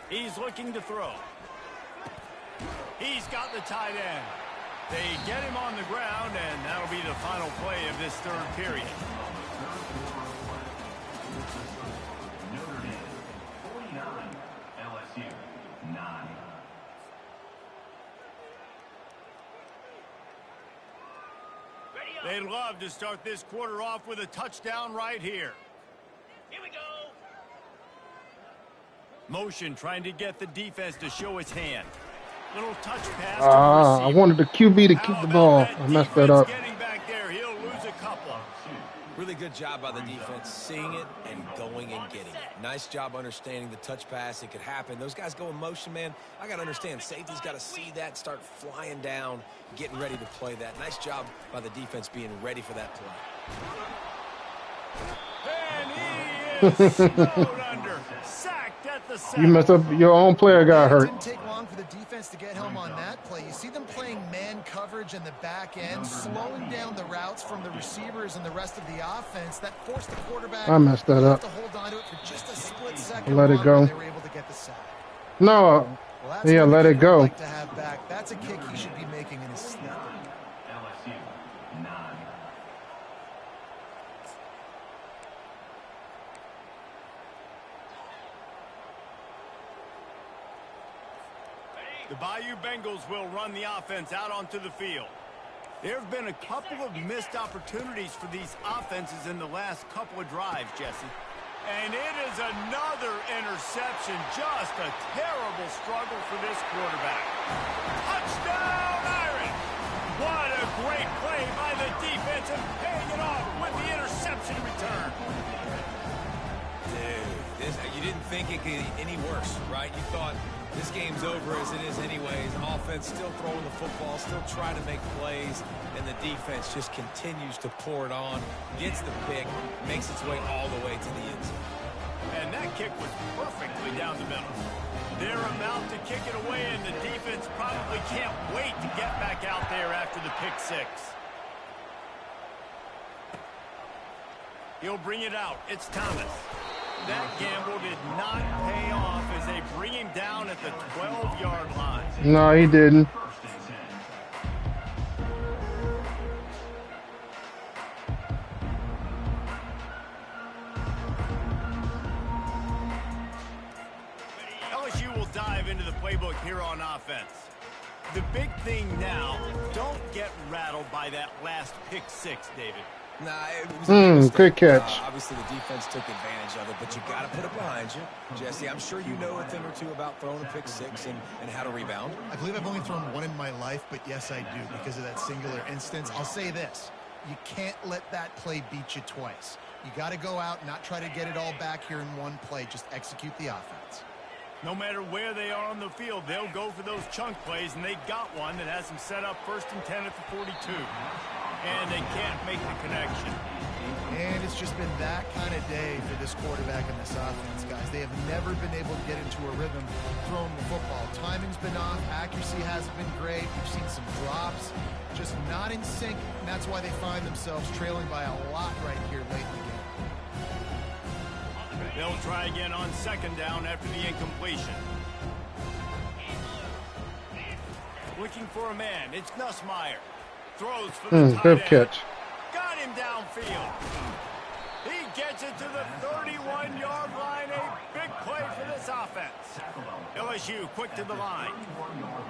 He's looking to throw. He's got the tight end. They get him on the ground, and that'll be the final play of this third period. Notre Dame 49, LSU 9. They'd love to start this quarter off with a touchdown right here. Here we go. Motion trying to get the defense to show its hand. Little touch pass to the I receiver. wanted the QB to keep How the about ball. that I messed that defense up. Getting back there, he'll lose a couple. Really good job by the defense, seeing it and going and getting it. Nice job understanding the touch pass. It could happen. Those guys go in motion, man. I got to understand. Safety's got to see that, start flying down, getting ready to play that. Nice job by the defense being ready for that play. And he is snowed under. Sacked at the sack. You messed up. Your own player got It hurt. didn't take long for the defense to get home on that play. You see them playing man coverage in the back end, slowing down the routes from the receivers and the rest of the offense. That forced the quarterback I messed that up. to hold on to it for just a split second. Let it longer. go. They were able to get the sack. No. Well, that's Yeah, what the let it kicker would go. like to have back. That's a kick he should be making in his snap. LSU 9. The Bayou Bengals will run the offense out onto the field. There have been a couple of missed opportunities for these offenses in the last couple of drives, Jesse. And it is another interception. Just a terrible struggle for this quarterback. Touchdown, Iron! What a great play by the defense and paying it off with the interception return. Dude, you didn't think it could get any worse, right? You thought this game's over as it is anyways. Offense still throwing the football, still trying to make plays, and the defense just continues to pour it on, gets the pick, makes its way all the way to the end zone. And that kick was perfectly down the middle. They're about to kick it away, and the defense probably can't wait to get back out there after the pick six. He'll bring it out. It's Thomas. That gamble did not pay off as they bring him down at the 12-yard line. No, he didn't. First and 10. LSU will dive into the playbook here on offense. The big thing now, don't get rattled by that last pick six, David. Nah, it was a big mistake. Good catch. Obviously, the defense took advantage of it, but you got to put it behind you. Jesse, I'm sure you know a thing or two about throwing a pick six and how to rebound. I believe I've only thrown one in my life, but yes, I do because of that singular instance. I'll say this. You can't let that play beat you twice. You got to go out, not try to get it all back here in one play. Just execute the offense. No matter where they are on the field, they'll go for those chunk plays, and they got one that has them set up 1st and 10 at the 42. And they can't make the connection. And it's just been that kind of day for this quarterback and this offense, guys. They have never been able to get into a rhythm throwing the football. Timing's been off. Accuracy hasn't been great. We've seen some drops. Just not in sync, and that's why they find themselves trailing by a lot right here late in the game. They'll try again on 2nd down after the incompletion. Looking for a man. It's Nussmeier. Throws for the tight Good end. catch. Got him downfield. He gets it to the 31-yard line. A big play for this offense. LSU quick to the line.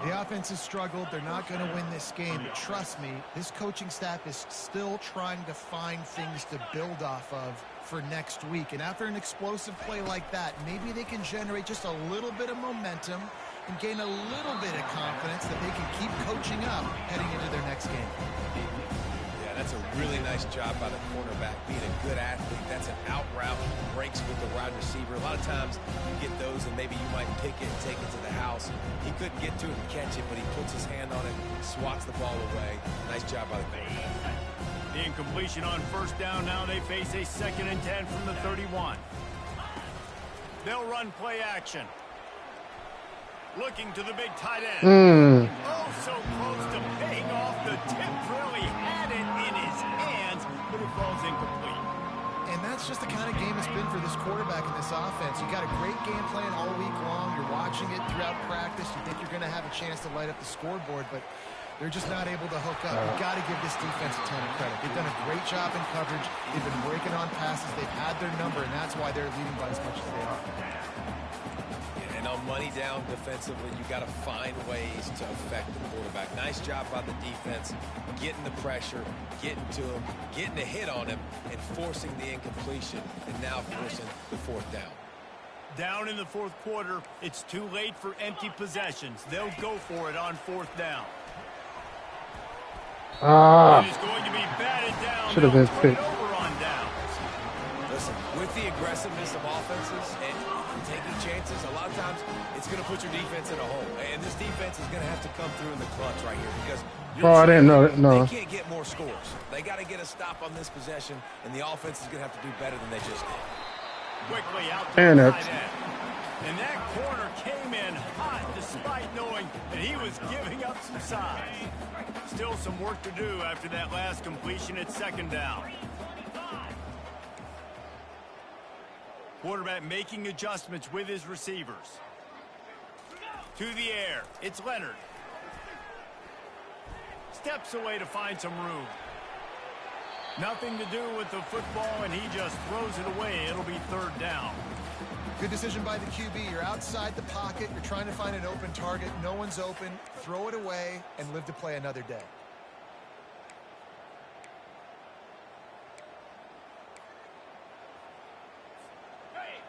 The offense has struggled. They're not going to win this game. But trust me, this coaching staff is still trying to find things to build off of for next week. And after an explosive play like that, maybe they can generate just a little bit of momentum and gain a little bit of confidence that they can keep coaching up heading into their next game. Yeah, that's a really nice job by the cornerback, being a good athlete. That's an out route, breaks with the wide receiver. A lot of times you get those and maybe you might pick it and take it to the house. He couldn't get to it and catch it, but he puts his hand on it, swats the ball away. Nice job by the cornerback. The incompletion on first down. Now they face a 2nd and 10 from the 31. They'll run play action. Looking to the big tight end. Oh, so close to paying off the tip drill. He had it in his hands, but it falls incomplete. And that's just the kind of game it's been for this quarterback in this offense. You got a great game plan all week long. You're watching it throughout practice. You think you're going to have a chance to light up the scoreboard, but they're just not able to hook up. You've got to give this defense a ton of credit. They've done a great job in coverage. They've been breaking on passes. They've had their number, and that's why they're leading by as much as they are. And on money down defensively, you got to find ways to affect the quarterback. Nice job by the defense, getting the pressure, getting to him, getting a hit on him, and forcing the incompletion, and now forcing the 4th down. Down in the 4th quarter, it's too late for empty possessions. They'll go for it on 4th down. It is going to be batted down. Should have been They'll turn it picked. over on downs. Listen, with the aggressiveness of offenses and taking chances, a lot of times it's going to put your defense in a hole. And this defense is going to have to come through in the clutch right here because I didn't know that. No. They can't get more scores. They got to get a stop on this possession, and the offense is going to have to do better than they just did. Quickly out to And the that's- tight end. And that corner came in hot despite knowing that he was giving up some size. Still some work to do after that last completion at 2nd down. Quarterback making adjustments with his receivers. To the air. It's Leonard. Steps away to find some room. Nothing to do with the football, and he just throws it away. It'll be 3rd down. Good decision by the QB. You're outside the pocket. You're trying to find an open target. No one's open. Throw it away and live to play another day.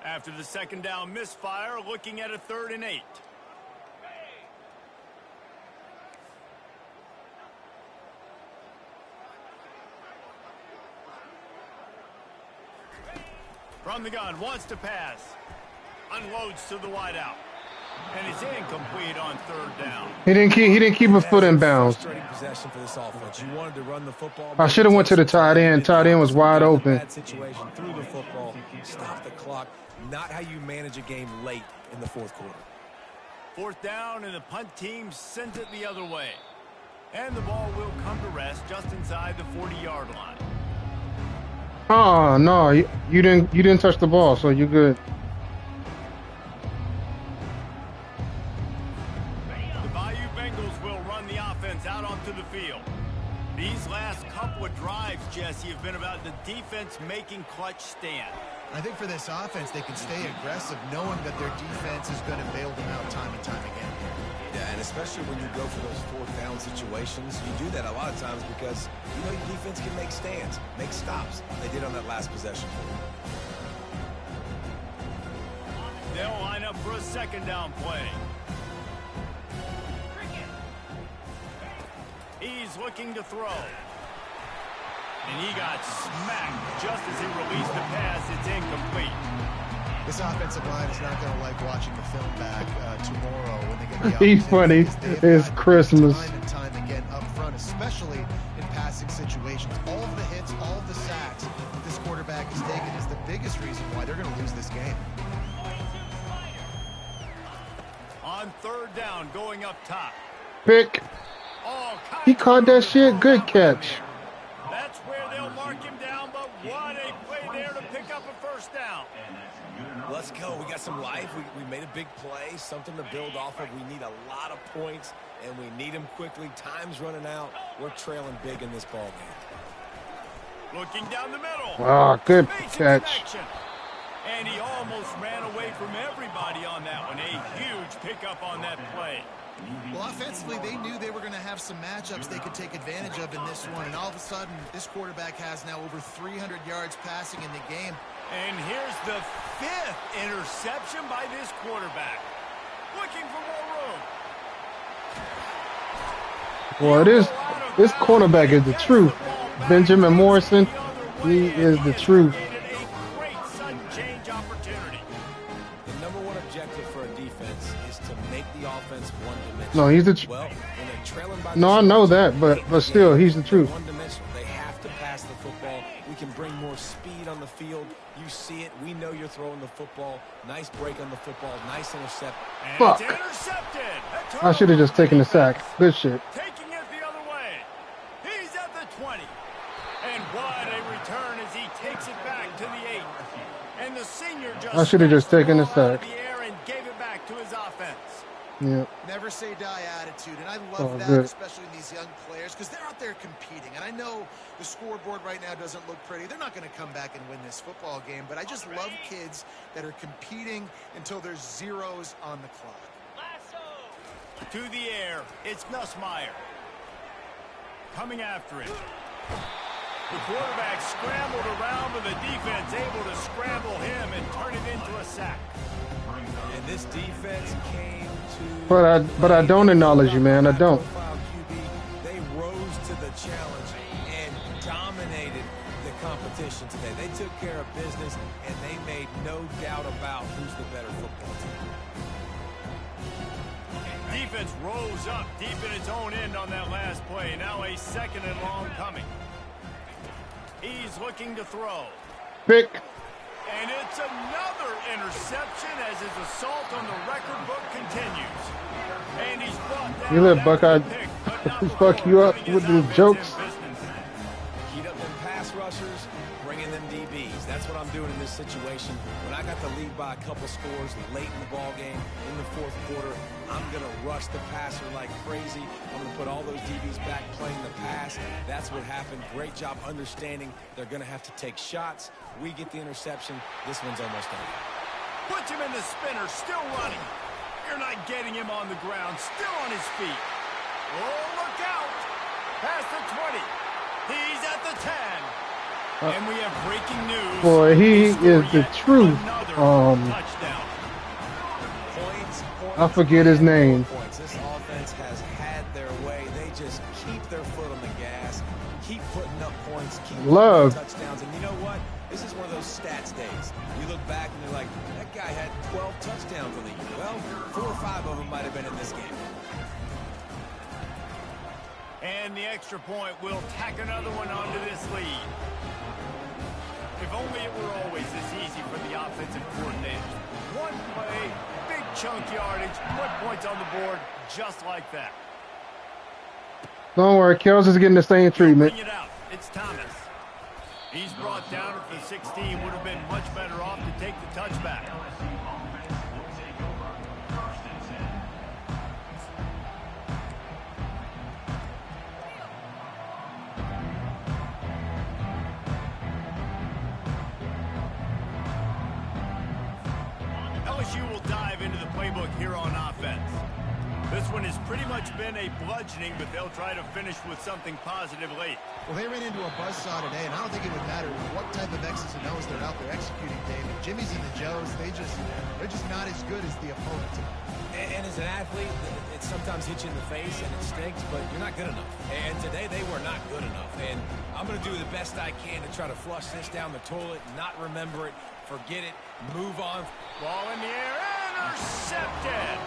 After the 2nd down misfire, looking at a 3rd and 8. From the gun, wants to pass. Unloads to the wideout. And it's incomplete on 3rd down. He didn't keep a foot in bounds. Frustrating possession for this offense. You wanted to run the football. I should have went to the tight end. Tight end was wide open. Bad situation. Threw the football. Stop the clock. Not how you manage a game late in the 4th quarter. 4th down, and the punt team sends it the other way. And the ball will come to rest just inside the 40-yard line. Oh no, you didn't touch the ball, so you're good. The Bayou Bengals will run the offense out onto the field. These last couple of drives, Jesse, have been about the defense making clutch stand. I think for this offense, they can stay aggressive knowing that their defense is going to bail them out time and time again. Yeah, and especially when you go for those 4th down situations, you do that a lot of times because you know your defense can make stands, make stops. They did on that last possession. They'll line up for a 2nd down play. He's looking to throw. And he got smacked just as he released the pass. It's incomplete. This offensive line is not going to like watching the film back tomorrow when they get the He's opportunity, funny. because they've It's got Christmas. Time and time again up front, especially in passing situations. All of the hits, all of the sacks that this quarterback is taking is the biggest reason why they're going to lose this game. On 3rd down, going up top. Pick. Oh, He caught that shit. Good catch. That's where they'll mark him down, but what a play there to pick up a 1st down. Let's go. We got some life. We made a big play, something to build off of. We need a lot of points and we need him quickly. Time's running out. We're trailing big in this ball game. Looking down the middle. Oh, good Facing catch. connection. And he almost ran away from everybody on that one. A huge pickup on that play. Well, offensively, they knew they were going to have some matchups they could take advantage of in this one. And all of a sudden, this quarterback has now over 300 yards passing in the game. And here's the 5th interception by this quarterback. Looking for more room. Boy, this cornerback is the truth. Benjamin Morrison, he is the truth. A great sudden change opportunity. The number one objective for a defense is to make the offense one-dimensional. No, he's the truth. Well, when they're trailing by No, I know that, but still, he's the truth. One-dimensional. They have to pass the football. We can bring more speed on the field. You see it. We know you're throwing the football. Nice break on the football. Nice intercept. And Fuck. it's intercepted. I should have just taken the sack. Good shit. Taking it the other way. He's at the 20. And what a return as he takes it back to the 8. And the senior just I should have just taken the snatched the ball out of sack. the air and gave it back to his offense. Yeah. Never say die attitude, and I Oh, love that, good. especially in these young players, because they're out there competing. And I know the scoreboard right now doesn't look pretty. They're not going to come back and win this football game, but I just love kids that are competing until there's zeros on the clock. To the air, it's Nussmeier. Coming after him. The quarterback scrambled around, but the defense able to scramble him and turn it into a sack. And this defense came to... But I don't acknowledge you, man. I don't. They rose to the challenge and dominated the competition today. They took care of business, and they made no doubt about who's the better football team. Defense rose up deep in its own end on that last play. Now a 2nd and long coming. He's looking to throw. Pick. And it's another interception as his assault on the record book continues. And he's brought down. You let Buckeye pick, but not fuck before you up putting with his the offense jokes. in business. Heat up them pass rushers, bringing them DBs. That's what I'm doing in this situation. When I got the lead by a couple scores late in the ball game, in the 4th quarter, I'm going to rush the passer like crazy. I'm going to put all those DBs back playing the pass. That's what happened. Great job understanding they're going to have to take shots. We get the interception. This one's almost over. Puts him in the spinner, still running. You're not getting him on the ground, still on his feet. Oh, look out. Past the 20. He's at the 10. And we have breaking news. Boy, he is the Yet truth. another touchdown. Points, I forget his name. points. This offense has had their way. They just keep their foot on the gas, keep putting up points, keep Love. putting up touchdowns. And you know what? This is one of those stats days. You look back and you're like, that guy had 12 touchdowns on the year. Well, 4 or 5 of them might have been in this game. And the extra point will tack another one onto this lead. If only it were always this easy for the offensive coordinators. One play, big chunk yardage, put points on the board just like that. Don't worry, Kells is getting the same treatment. Bring it out. It's Thomas. He's brought down at the 16. Would have been much better off to take the touchback. LSU offense will take over. 1st and 10. LSU will dive into the playbook here on offense. This one has pretty much been a bludgeoning, but they'll try to finish with something positive late. Well, they ran into a buzzsaw today, and I don't think it would matter what type of X's and O's they're out there executing, David. Jimmy's and the Joes, they're just not as good as the opponent. And as an athlete, it sometimes hits you in the face and it stinks, but you're not good enough. And today they were not good enough. And I'm going to do the best I can to try to flush this down the toilet, not remember it, forget it, move on. Ball in the air, intercepted!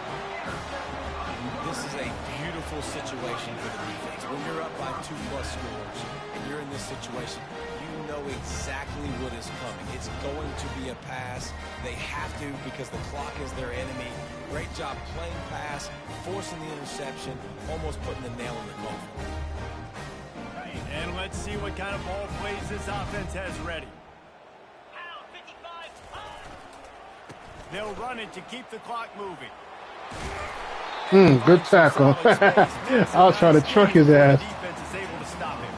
This is a beautiful situation for the defense. When you're up by 2+ scores and you're in this situation, you know exactly what is coming. It's going to be a pass. They have to because the clock is their enemy. Great job playing pass, forcing the interception, almost putting the nail in the coffin. And let's see what kind of ball plays this offense has ready. Out, 55, They'll run it to keep the clock moving. Good tackle. I was trying to truck his ass. Defense is able to stop him.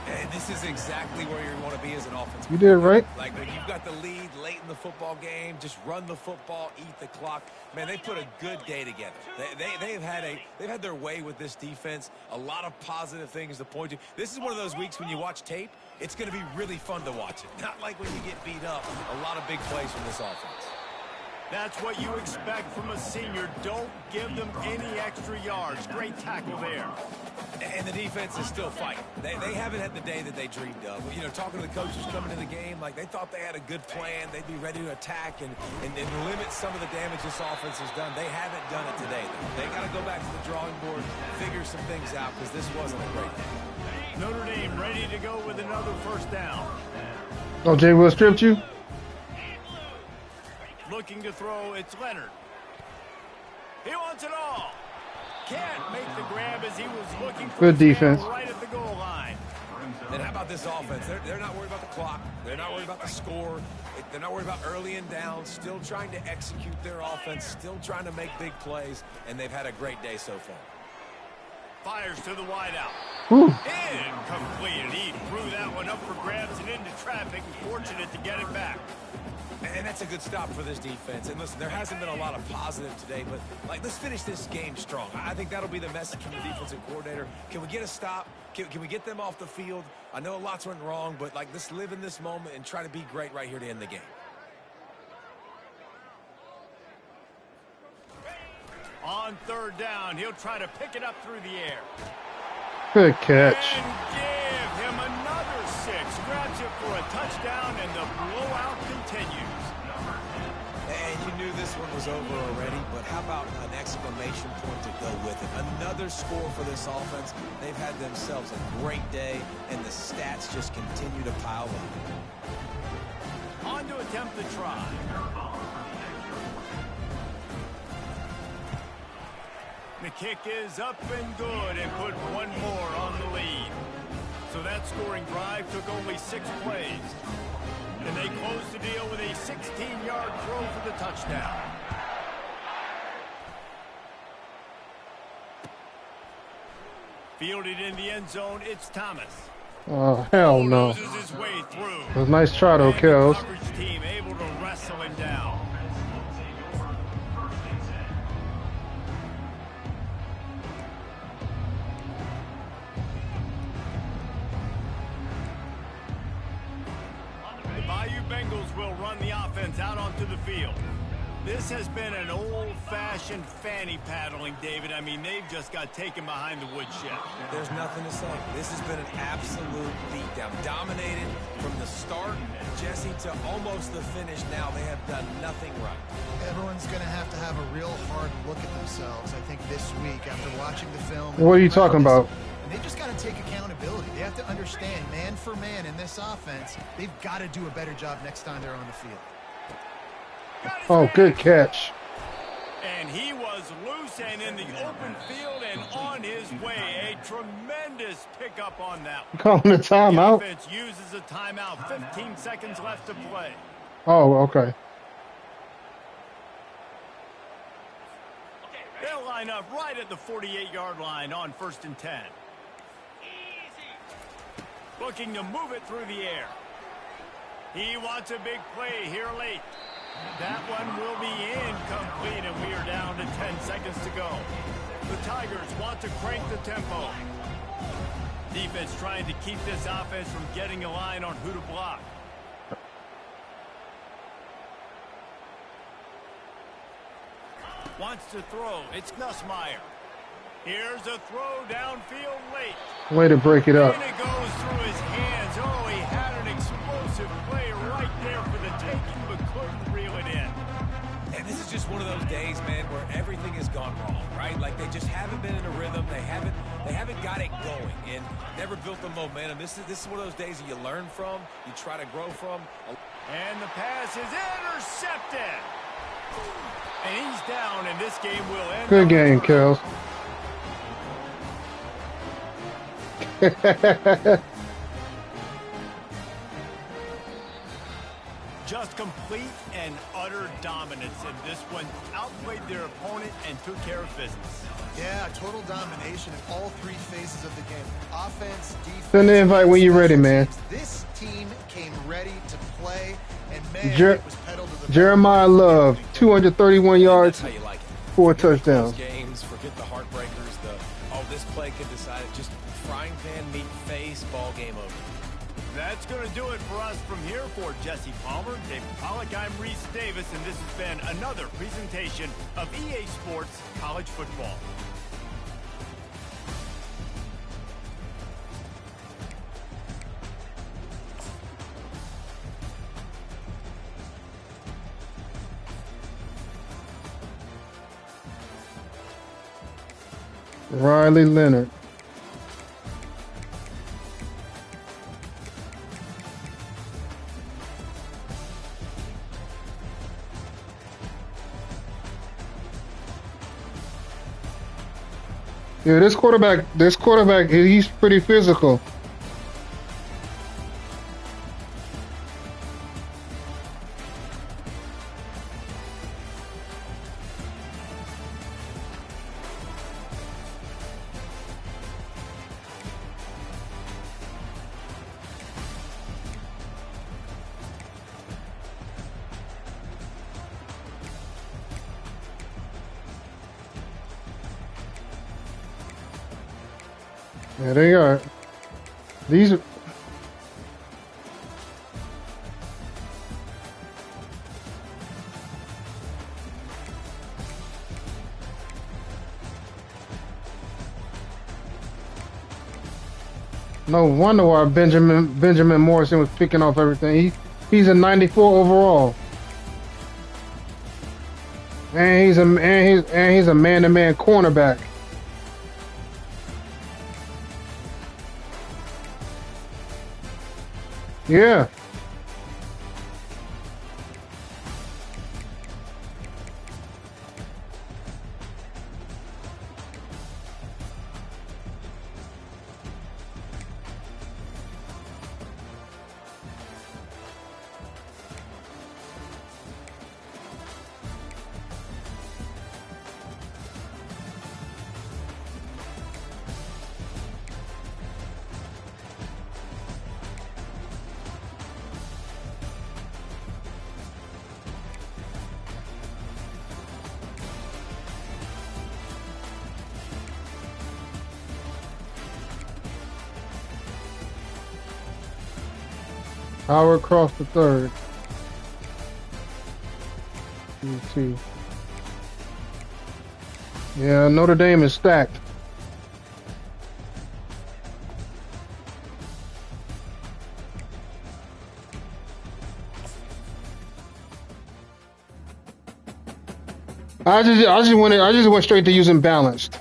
And this is exactly where you want to be as an offense. You did it right. Like when you've got the lead late in the football game, just run the football, eat the clock. Man, they put a good day together. They've had their way with this defense. A lot of positive things to point to. This is one of those weeks when you watch tape, it's going to be really fun to watch it. Not like when you get beat up. A lot of big plays from this offense. That's what you expect from a senior. Don't give them any extra yards. Great tackle there. And the defense is still fighting. They haven't had the day that they dreamed of. You know, talking to the coaches coming into the game, like they thought they had a good plan. They'd be ready to attack and limit some of the damage this offense has done. They haven't done it today. They got to go back to the drawing board, figure some things out because this wasn't a great day. Notre Dame ready to go with another first down. Oh, Jay Will stripped you? Looking to throw, it's Leonard. He wants it all. Can't make the grab as he was looking for Good defense. right at the goal line. And how about this offense? They're not worried about the clock. They're not worried about the score. They're not worried about early and down. Still trying to execute their offense. Still trying to make big plays. And they've had a great day so far. Fires to the wideout. Whew. Incomplete. He threw that one up for grabs and into traffic. Fortunate to get it back. And that's a good stop for this defense. And listen, there hasn't been a lot of positive today, but like, let's finish this game strong. I think that'll be the message from the defensive coordinator. Can we get a stop? Can we get them off the field? I know lots went wrong, but like, let's live in this moment and try to be great right here to end the game. On third down, he'll try to pick it up through the air. Good catch. And give him another 6. Grabs it for a touchdown, and the blowout continues. And you knew this one was over already, but how about an exclamation point to go with it? Another score for this offense. They've had themselves a great day, and the stats just continue to pile up. On to attempt the try. The kick is up and good and put one more on the lead. So that scoring drive took only 6 plays. And they closed the deal with a 16-yard throw for the touchdown. Fielded in the end zone, it's Thomas. Oh, hell no. Loses his way through. It was a nice try though, And the Kels. coverage team able to wrestle him down. The Bayou Bengals will run the offense out onto the field. This has been an old-fashioned fanny paddling, David. I mean, they've just got taken behind the woodshed. There's nothing to say. This has been an absolute beatdown. Dominated from the start, Jesse, to almost the finish now. They have done nothing right. Everyone's going to have a real hard look at themselves, I think, this week after watching the film. What are you talking about? And they just got to take accountability. They have to understand, man for man in this offense, they've got to do a better job next time they're on the field. Oh, good catch. And he was loose and in the open field and on his way. A tremendous pickup on that one. Calling the The timeout. offense uses a timeout. 15 seconds left to play. Oh, okay. They'll line up right at the 48-yard line on 1st and 10. Looking to move it through the air. He wants a big play here late. That one will be incomplete, and we are down to 10 seconds to go. The Tigers want to crank the tempo. Defense trying to keep this offense from getting a line on who to block. Wants to throw. It's Nussmeier. Here's a throw downfield late. Way to break it up. And it goes through his hands. Oh, he had an explosive play right there for the taking, but couldn't reel it in. And this is just one of those days, man, where everything has gone wrong, right? Like they just haven't been in a rhythm. They haven't got it going and never built the momentum. This is one of those days that you learn from, you try to grow from. And the pass is intercepted. And he's down, and this game will end. Good game, Kels. Just complete and utter dominance in this one. Outplayed their opponent and took care of business. Yeah, total domination in all three phases of the game. Offense, defense. Send the invite when you're ready, man. This team came ready to play, and man, Jer- it was pedal to the Jeremiah Love, 231 yards, That's how you like it. 4 Forget the close touchdowns. games, forget the heartbreakers, this play could decide it. Just frying pan, meet face, ball game over. That's going to do it for us from here. For Jesse Palmer, David Pollack, I'm Reese Davis, and this has been another presentation of EA Sports College Football. Riley Leonard. Yeah, this quarterback, he's pretty physical. Yeah, they are. These are. No wonder why Benjamin Morrison was picking off everything. He's a 94 overall, and he's a man-to-man cornerback. Yeah. Howard Cross the third. QT. Yeah, Notre Dame is stacked. I just went straight to using balanced.